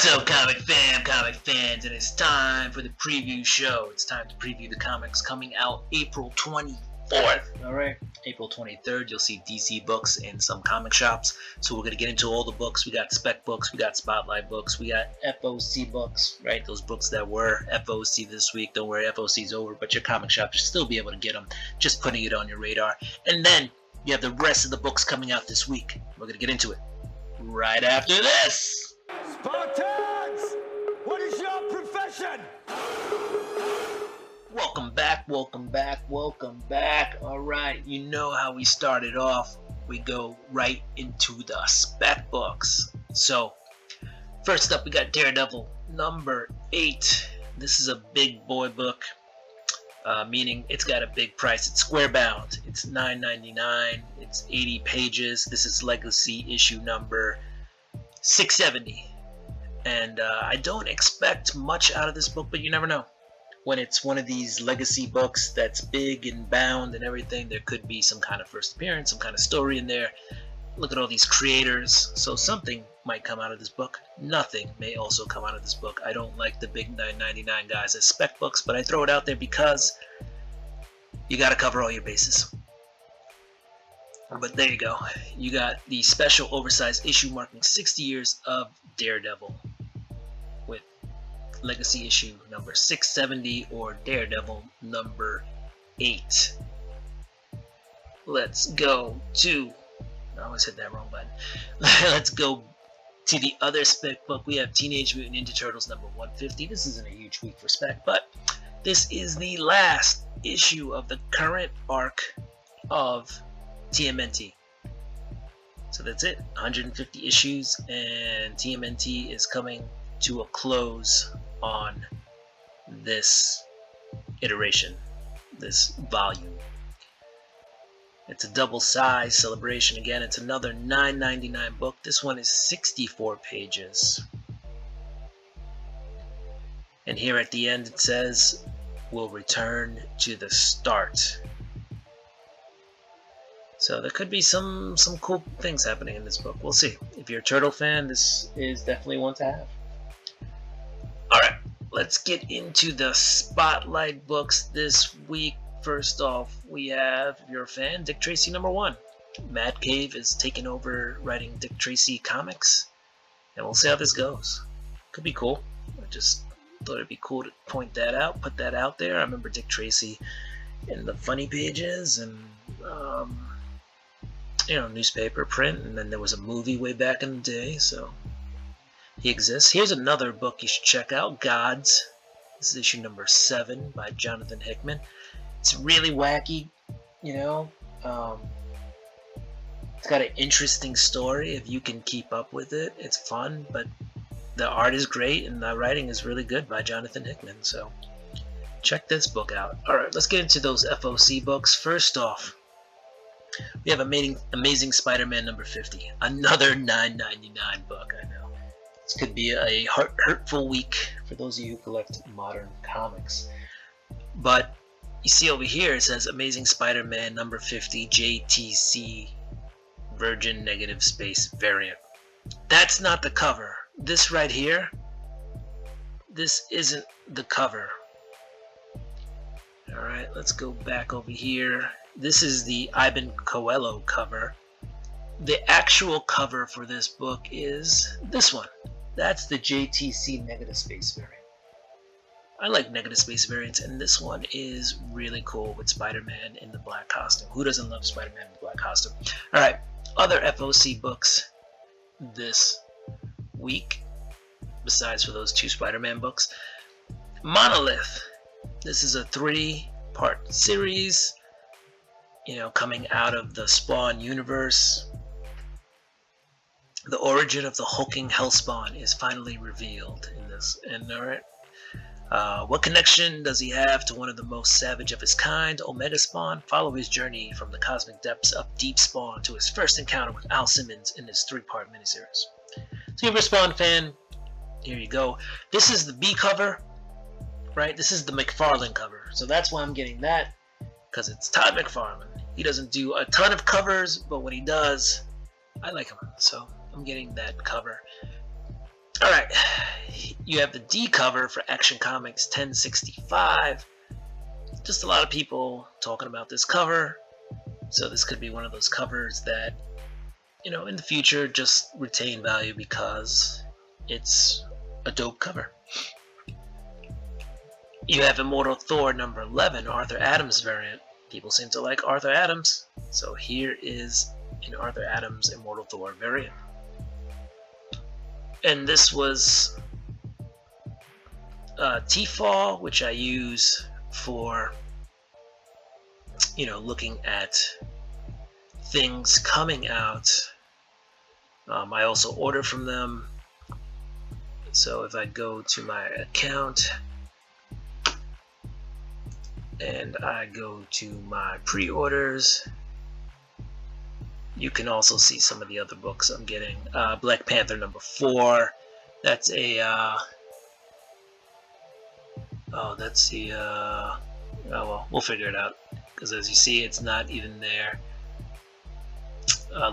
What's up, comic fans, and it's time for the preview show. It's time to preview the comics coming out April 24th. Alright, April 23rd, you'll see DC books in some comic shops. So we're going to get into all the books. We got spec books, we got spotlight books, we got FOC books, right? Those books that were FOC this week. Don't worry, FOC's over, but your comic shop should still be able to get them. Just putting it on your radar. And then you have the rest of the books coming out this week. We're going to get into it right after this. Spartans! What is your profession? Welcome back. Alright, you know how we started off. We go right into the spec books. So, first up we got Daredevil number 8. This is a big boy book, meaning it's got a big price. It's square bound. It's $9.99. It's 80 pages. This is Legacy issue number 670. And I don't expect much out of this book, but you never know. When it's one of these legacy books that's big and bound and everything, there could be some kind of first appearance, some kind of story in there. Look at all these creators. So something might come out of this book. Nothing may also come out of this book. I don't like the big $9.99 guys as spec books, but I throw it out there because you got to cover all your bases. But there you go. You got the special oversized issue marking 60 years of Daredevil with Legacy issue number 670 or Daredevil number 8. Let's go to... I always hit that wrong button. Let's go to the other spec book. We have Teenage Mutant Ninja Turtles number 150. This isn't a huge week for spec, but this is the last issue of the current arc of TMNT. So that's it, 150 issues, and TMNT is coming to a close on this iteration, this volume. It's a double size celebration. Again, it's another $9.99 book. This one is 64 pages. And here at the end it says, "We'll return to the start." So there could be some cool things happening in this book. We'll see. If you're a Turtle fan, this is definitely one to have. Alright, let's get into the spotlight books this week. First off, we have, if you're a fan, Dick Tracy number 1. Matt Cave is taking over writing Dick Tracy comics. And we'll see how this goes. Could be cool. I just thought it'd be cool to point that out, put that out there. I remember Dick Tracy in the funny pages and newspaper print, and then there was a movie way back in the day, so he exists. Here's another book you should check out, Gods. This is issue number 7 by Jonathan Hickman. It's really wacky, it's got an interesting story if you can keep up with it. It's fun, but the art is great and the writing is really good by Jonathan Hickman, so check this book out. Alright, let's get into those FOC books. First off, we have Amazing Spider-Man number 50. Another $9.99 book, I know. This could be a hurtful week for those of you who collect modern comics. But you see over here, it says Amazing Spider-Man number 50 JTC Virgin Negative Space Variant. That's not the cover. This right here, this isn't the cover. Alright, let's go back over here. This is the Ivan Coelho cover. The actual cover for this book is this one. That's the JTC Negative Space variant. I like Negative Space variants, and this one is really cool with Spider-Man in the black costume. Who doesn't love Spider-Man in the black costume? Alright, other FOC books this week, besides for those 2 Spider-Man books. Monolith. This is a 3-part series, coming out of the Spawn universe. The origin of the hulking Hellspawn is finally revealed in this. And alright, what connection does he have to one of the most savage of his kind, Omega Spawn? Follow his journey from the cosmic depths of Deep Spawn to his first encounter with Al Simmons in this 3-part miniseries. So if you're a Spawn fan, here you go. This is the B cover, right? This is the McFarlane cover. So that's why I'm getting that, because it's Todd McFarlane. He doesn't do a ton of covers, but when he does, I like him. So I'm getting that cover. Alright, you have the D cover for Action Comics 1065. Just a lot of people talking about this cover, so this could be one of those covers that, in the future just retain value because it's a dope cover. You have Immortal Thor number 11, Arthur Adams variant. People seem to like Arthur Adams, so here is an Arthur Adams Immortal Thor variant. And this was TFAW, which I use for, looking at things coming out. I also order from them. So if I go to my account and I go to my pre-orders, you can also see some of the other books I'm getting. Black Panther number 4. That's a that's the well, we'll figure it out, because as you see, it's not even there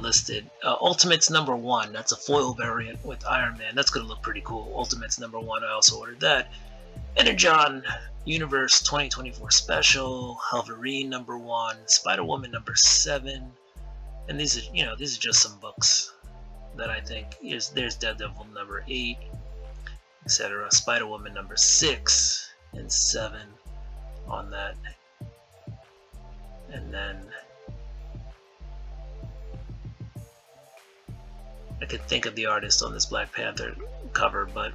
listed. Ultimates number 1. That's a foil variant with Iron Man. That's gonna look pretty cool. Ultimates number 1. I also ordered that. Energon Universe 2024 Special. Wolverine number 1. Spider-Woman number 7. And these are, these are just some books that I think there's Daredevil number 8, etc. Spider-Woman number 6 and 7 on that. And then I could think of the artist on this Black Panther cover, but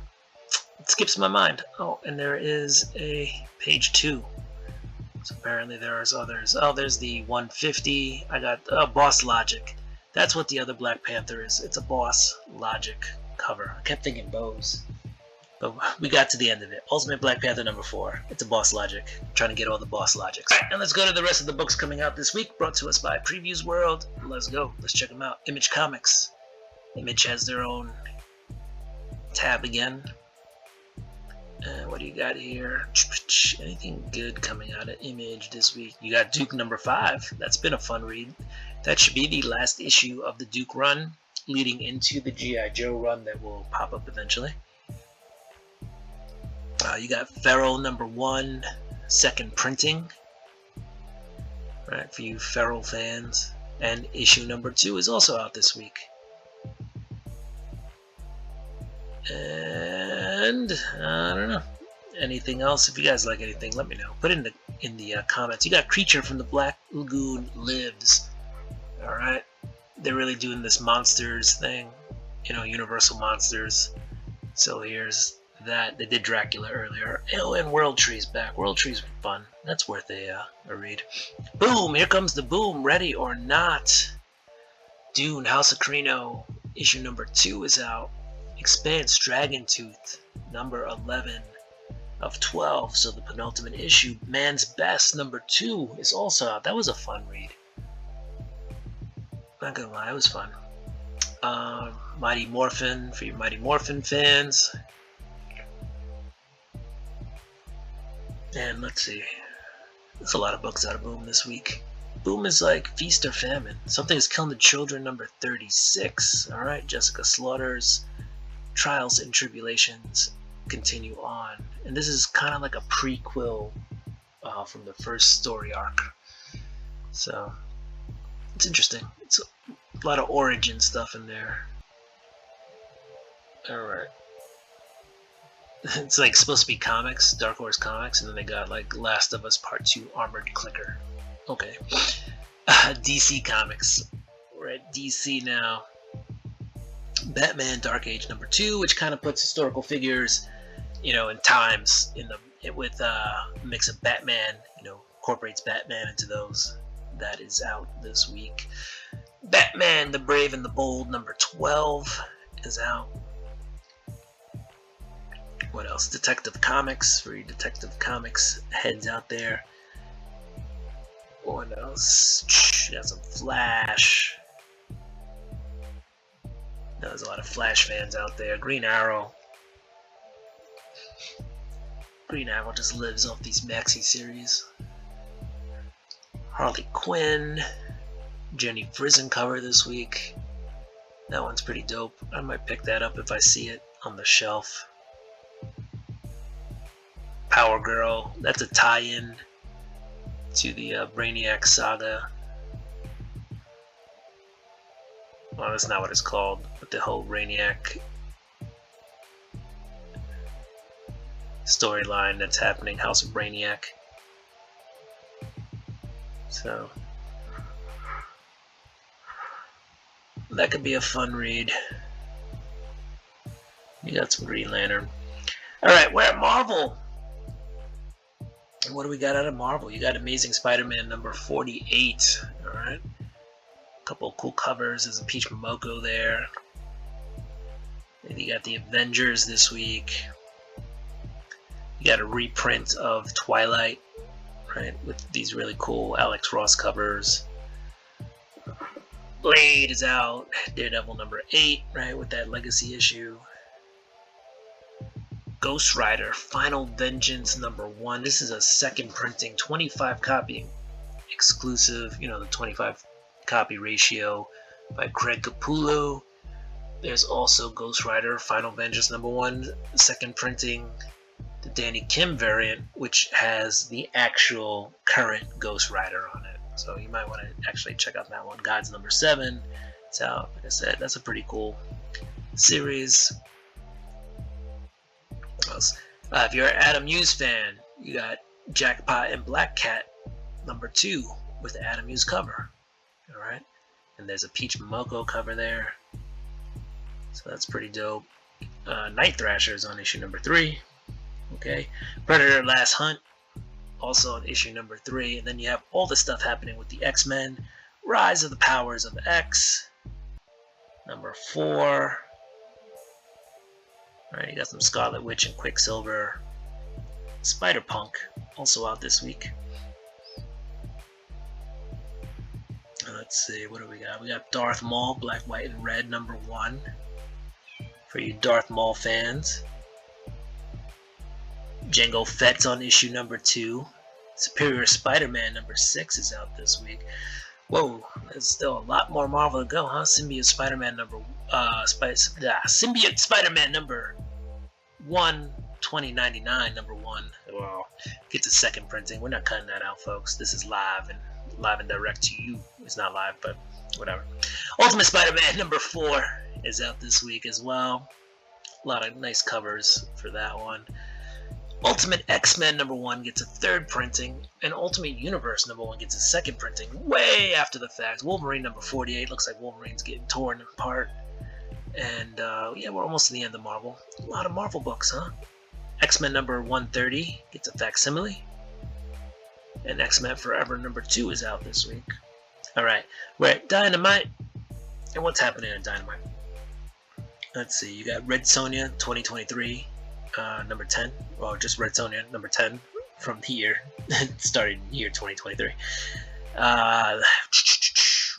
it skips my mind. Oh, and there is a page 2. So apparently there are others. Oh, there's the 150. I got Boss Logic. That's what the other Black Panther is. It's a Boss Logic cover. I kept thinking Bose, but we got to the end of it. Ultimate Black Panther number 4. It's a Boss Logic. I'm trying to get all the Boss Logics. All right, and let's go to the rest of the books coming out this week, brought to us by Previews World. Let's go. Let's check them out. Image Comics. Image has their own tab again. What do you got here? Anything good coming out of Image this week? You got Duke number 5. That's been a fun read. That should be the last issue of the Duke run, leading into the G.I. Joe run that will pop up eventually. You got Feral number 1, second printing. Right, for you Feral fans. And issue number 2 is also out this week. And I don't know, anything else. If you guys like anything, let me know. Put it in the comments. You got Creature from the Black Lagoon Lives. All right, they're really doing this monsters thing, Universal Monsters. So here's that. They did Dracula earlier. Oh, and World Tree's back. World Tree's fun. That's worth a read. Boom! Here comes the boom. Ready or not? Dune, House of Carino, issue number 2 is out. Expanse Dragontooth, number 11 of 12, so the penultimate issue. Man's Best, number 2, is also out. That was a fun read. Not gonna lie, it was fun. Mighty Morphin, for your Mighty Morphin fans. And let's see. There's a lot of books out of Boom this week. Boom is like Feast or Famine. Something is Killing the Children, number 36. Alright, Jessica Slaughter's Trials and Tribulations continue on, and this is kind of like a prequel from the first story arc, so it's interesting. It's a lot of origin stuff in there. Alright, it's like supposed to be comics, Dark Horse Comics, and then they got like Last of Us Part 2 Armored Clicker. Okay. DC Comics. We're at DC now. Batman Dark Age number 2, which kind of puts historical figures, in times with a mix of Batman, incorporates Batman into those. That is out this week. Batman the Brave and the Bold number 12 is out. What else? Detective Comics, for your Detective Comics heads out there. What else? You got some Flash. There's a lot of Flash fans out there. Green Arrow. Green Arrow just lives off these maxi series. Harley Quinn. Jenny Frison cover this week. That one's pretty dope. I might pick that up if I see it on the shelf. Power Girl, that's a tie-in to the Brainiac saga. Well, that's not what it's called, but the whole Brainiac storyline that's happening, House of Brainiac. So that could be a fun read. You got some Green Lantern. Alright, we're at Marvel. And what do we got out of Marvel? You got Amazing Spider-Man number 48. Alright. A couple of cool covers. There's a Peach Momoko there. And you got the Avengers this week. You got a reprint of Twilight, right, with these really cool Alex Ross covers. Blade is out. Daredevil number 8, right, with that legacy issue. Ghost Rider Final Vengeance number 1. This is a second printing, 25 copy exclusive, you know, the 25 copy ratio by Craig Capullo. There's also Ghost Rider Final Vengeance number 1, second printing, the Danny Kim variant, which has the actual current Ghost Rider on it. So you might want to actually check out that one. Gods number 7. It's out. Like I said, that's a pretty cool series. If you're an Adam Hughes fan, you got Jackpot and Black Cat number 2 with the Adam Hughes cover. Alright? And there's a Peach Momoko cover there. So that's pretty dope. Night Thrasher is on issue number 3. Okay. Predator Last Hunt, also on issue number 3. And then you have all the stuff happening with the X-Men. Rise of the Powers of X, number 4. Alright, you got some Scarlet Witch and Quicksilver. Spider-Punk, also out this week. Let's see, what do we got? We got Darth Maul, Black, White, and Red, number 1. For you Darth Maul fans. Jango Fett's on issue number 2. Superior Spider-Man number 6 is out this week. Whoa, there's still a lot more Marvel to go, huh? Symbiote Spider-Man number Symbiote Spider-Man number 1, 2099 number 1. Well, gets a second printing. We're not cutting that out, folks. This is live and direct to you. It's not live, but whatever. Ultimate Spider-Man number 4 is out this week as well. A lot of nice covers for that one. Ultimate X-Men number 1 gets a third printing, and Ultimate Universe number 1 gets a second printing way after the fact. Wolverine number 48 looks like Wolverine's getting torn apart. And yeah, we're almost to the end of Marvel. A lot of Marvel books, huh? X-Men number 130 gets a facsimile. And X-Men Forever number 2 is out this week. Alright, we're at Dynamite. And what's happening at Dynamite? Let's see, you got Red Sonja 2023, number 10. Well, just Red Sonja number 10 from the year. It started in year 2023.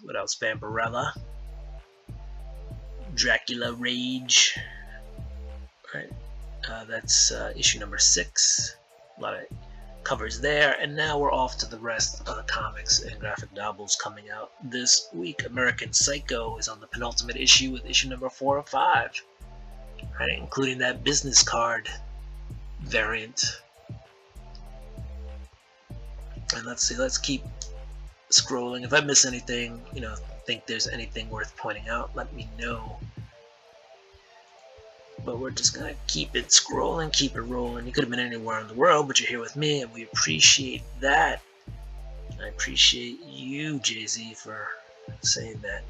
What else? Vampirella. Dracula Rage. Alright, that's issue number 6. A lot of covers there, and now we're off to the rest of the comics and graphic novels coming out this week. American Psycho is on the penultimate issue with issue number 4 of 5, right, including that business card variant. And let's see, let's keep scrolling. If I miss anything, think there's anything worth pointing out, let me know. But we're just gonna keep it scrolling, keep it rolling. You could have been anywhere in the world, but you're here with me, and we appreciate that. I appreciate you, Jay-Z, for saying that,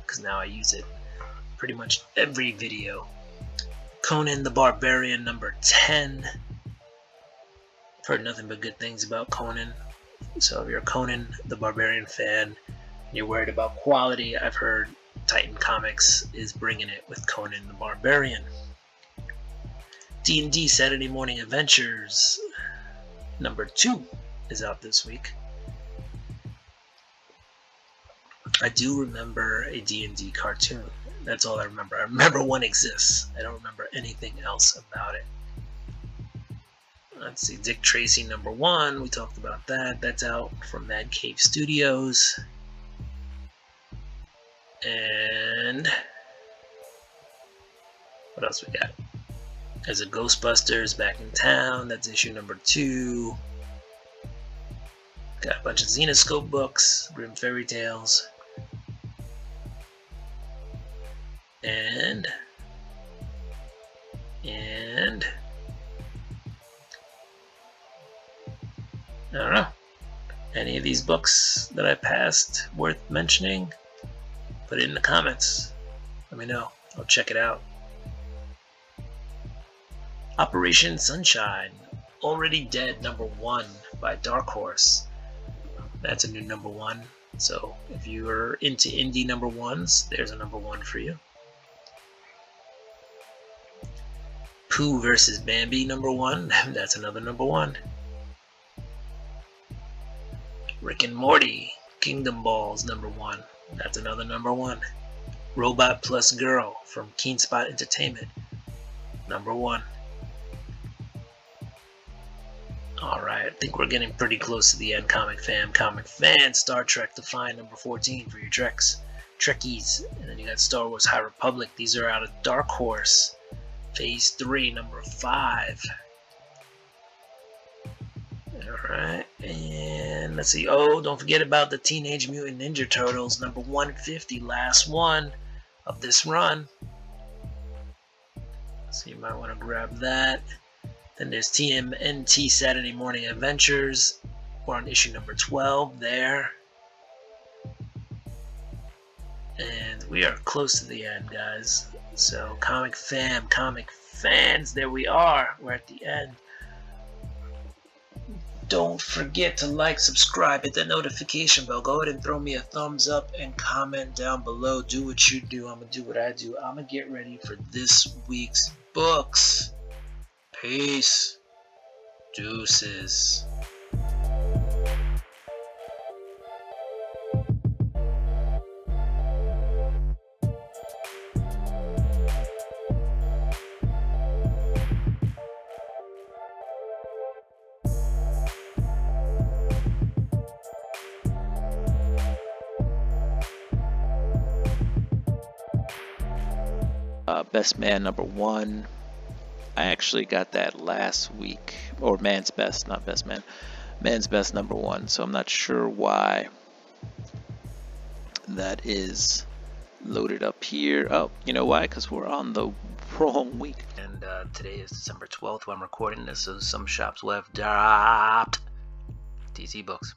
because now I use it pretty much every video. Conan the Barbarian number 10. I've heard nothing but good things about Conan. So if you're a Conan the Barbarian fan, and you're worried about quality, I've heard Titan Comics is bringing it with Conan the Barbarian. D&D Saturday Morning Adventures number 2 is out this week. I do remember a D&D cartoon. That's all I remember. I remember one exists. I don't remember anything else about it. Let's see, Dick Tracy number 1. We talked about that. That's out from Mad Cave Studios. And what else we got? There's a Ghostbusters Back in Town. That's issue number 2. Got a bunch of Xenoscope books, Grimm Fairy Tales. And I don't know. Any of these books that I passed worth mentioning? Put it in the comments. Let me know. I'll check it out. Operation Sunshine, Already Dead number 1 by Dark Horse. That's a new number 1. So if you are into indie number 1s, there's a number 1 for you. Pooh vs. Bambi number 1. That's another number 1. Rick and Morty, Kingdom Balls number 1. That's another number 1. Robot Plus Girl from Keen Spot Entertainment, number 1. Alright, I think we're getting pretty close to the end, Comic Fan, Star Trek Define number 14 for your Trekkies. And then you got Star Wars High Republic. These are out of Dark Horse. Phase 3, number 5. Alright, and let's see. Oh, don't forget about the Teenage Mutant Ninja Turtles, number 150, last one of this run. So you might want to grab that. Then there's TMNT Saturday Morning Adventures. We're on issue number 12 there. And we are close to the end, guys. So Comic Fans, there we are. We're at the end. Don't forget to like, subscribe, hit that notification bell. Go ahead and throw me a thumbs up and comment down below. Do what you do. I'm going to do what I do. I'm going to get ready for this week's books. Peace. Deuces. Best Man number 1. I actually got that last week, or Man's Best, not Best Man. Man's Best number 1, so I'm not sure why that is loaded up here. Oh, you know why? Because we're on the wrong week. And today is December 12th when I'm recording this, so some shops will have dropped DC books.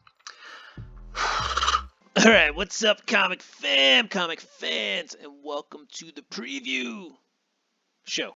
Alright, what's up, comic fans, and welcome to the preview show.